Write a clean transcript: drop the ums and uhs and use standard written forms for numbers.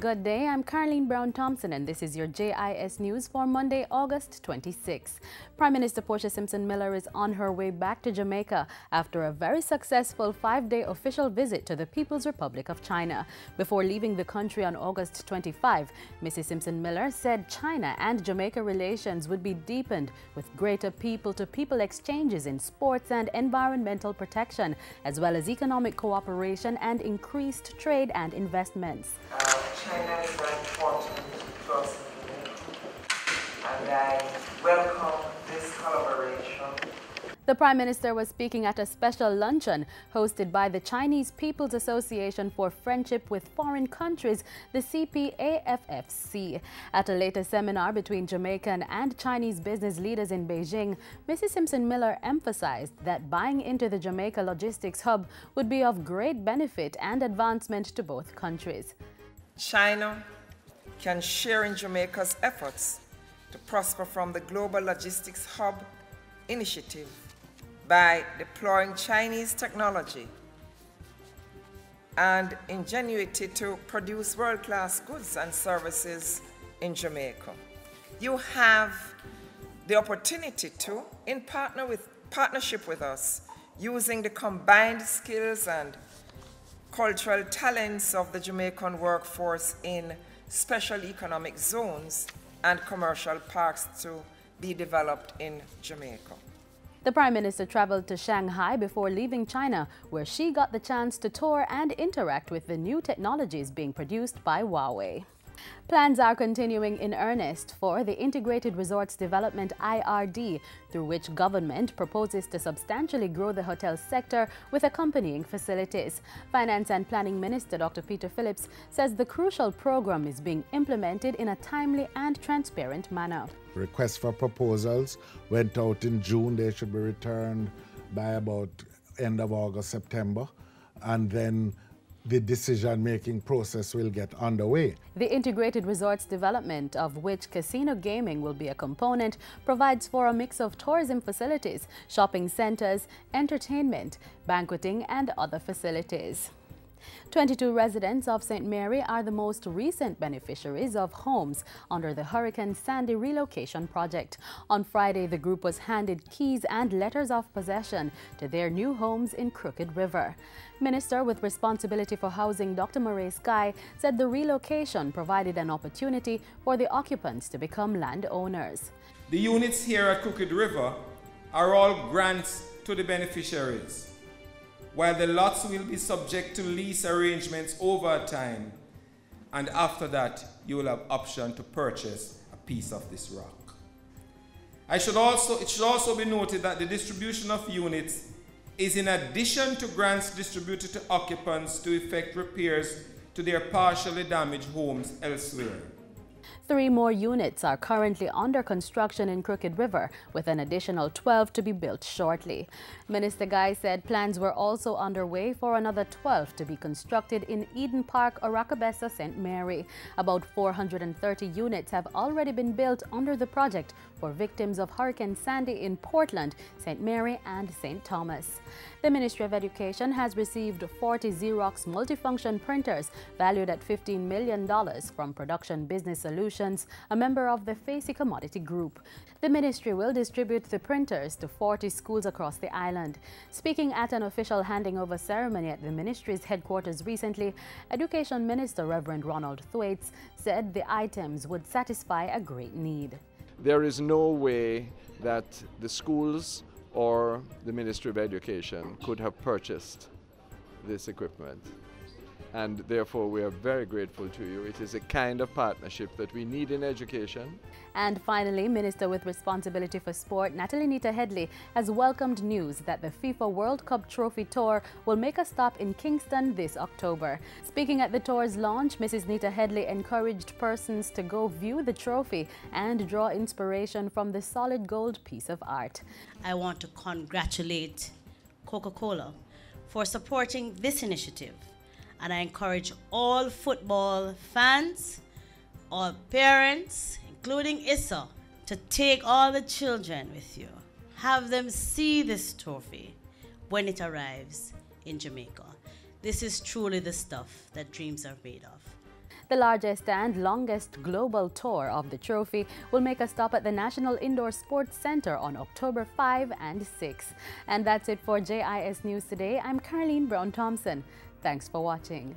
Good day, I'm Caroline Brown-Thompson and this is your JIS News for Monday, August 26. Prime Minister Portia Simpson Miller is on her way back to Jamaica after a very successful 5-day official visit to the People's Republic of China. Before leaving the country on August 25, Mrs. Simpson Miller said China and Jamaica relations would be deepened with greater people-to-people exchanges in sports and environmental protection, as well as economic cooperation and increased trade and investments. China is very important to us, and I welcome this collaboration. The Prime Minister was speaking at a special luncheon hosted by the Chinese People's Association for Friendship with Foreign Countries, the CPAFFC. At a later seminar between Jamaican and Chinese business leaders in Beijing, Mrs. Simpson Miller emphasized that buying into the Jamaica logistics hub would be of great benefit and advancement to both countries. China can share in Jamaica's efforts to prosper from the Global Logistics Hub initiative by deploying Chinese technology and ingenuity to produce world-class goods and services in Jamaica. You have the opportunity to, in partnership with us, using the combined skills and cultural talents of the Jamaican workforce in special economic zones and commercial parks to be developed in Jamaica. The Prime Minister traveled to Shanghai before leaving China, where she got the chance to tour and interact with the new technologies being produced by Huawei. Plans are continuing in earnest for the Integrated Resorts Development IRD, through which government proposes to substantially grow the hotel sector with accompanying facilities. Finance and Planning Minister Dr. Peter Phillips says the crucial program is being implemented in a timely and transparent manner. Requests for proposals went out in June. They should be returned by about end of August, September, and then the decision-making process will get underway. The Integrated Resorts Development, of which casino gaming will be a component, provides for a mix of tourism facilities, shopping centers, entertainment, banqueting, and other facilities. 22 residents of St. Mary are the most recent beneficiaries of homes under the Hurricane Sandy relocation project. On Friday, the group was handed keys and letters of possession to their new homes in Crooked River. Minister with responsibility for housing, Dr. Murray Sky, said the relocation provided an opportunity for the occupants to become landowners. The units here at Crooked River are all grants to the beneficiaries, while the lots will be subject to lease arrangements over time, and after that you will have option to purchase a piece of this rock. It should also be noted that the distribution of units is in addition to grants distributed to occupants to effect repairs to their partially damaged homes elsewhere. 3 more units are currently under construction in Crooked River, with an additional 12 to be built shortly. Minister Guy said plans were also underway for another 12 to be constructed in Eden Park, Oracabessa, St. Mary. About 430 units have already been built under the project for victims of Hurricane Sandy in Portland, St. Mary, and St. Thomas. The Ministry of Education has received 40 Xerox multifunction printers valued at $15 million from Production Business Solutions, a member of the Facey Commodity Group. The ministry will distribute the printers to 40 schools across the island. Speaking at an official handing over ceremony at the ministry's headquarters recently, Education Minister Reverend Ronald Thwaites said the items would satisfy a great need. There is no way that the schools or the Ministry of Education could have purchased this equipment. And therefore we are very grateful to you. It is a kind of partnership that we need in education. And finally, Minister with responsibility for sport, Natalie Nita Headley, has welcomed news that the FIFA World Cup Trophy Tour will make a stop in Kingston this October. Speaking at the tour's launch, Mrs. Nita Headley encouraged persons to go view the trophy and draw inspiration from the solid gold piece of art. I want to congratulate Coca-Cola for supporting this initiative. And I encourage all football fans, all parents, including Issa, to take all the children with you. Have them see this trophy when it arrives in Jamaica. This is truly the stuff that dreams are made of. The largest and longest global tour of the trophy will make a stop at the National Indoor Sports Center on October 5 and 6. And that's it for JIS News Today. I'm Caroline Brown-Thompson. Thanks for watching.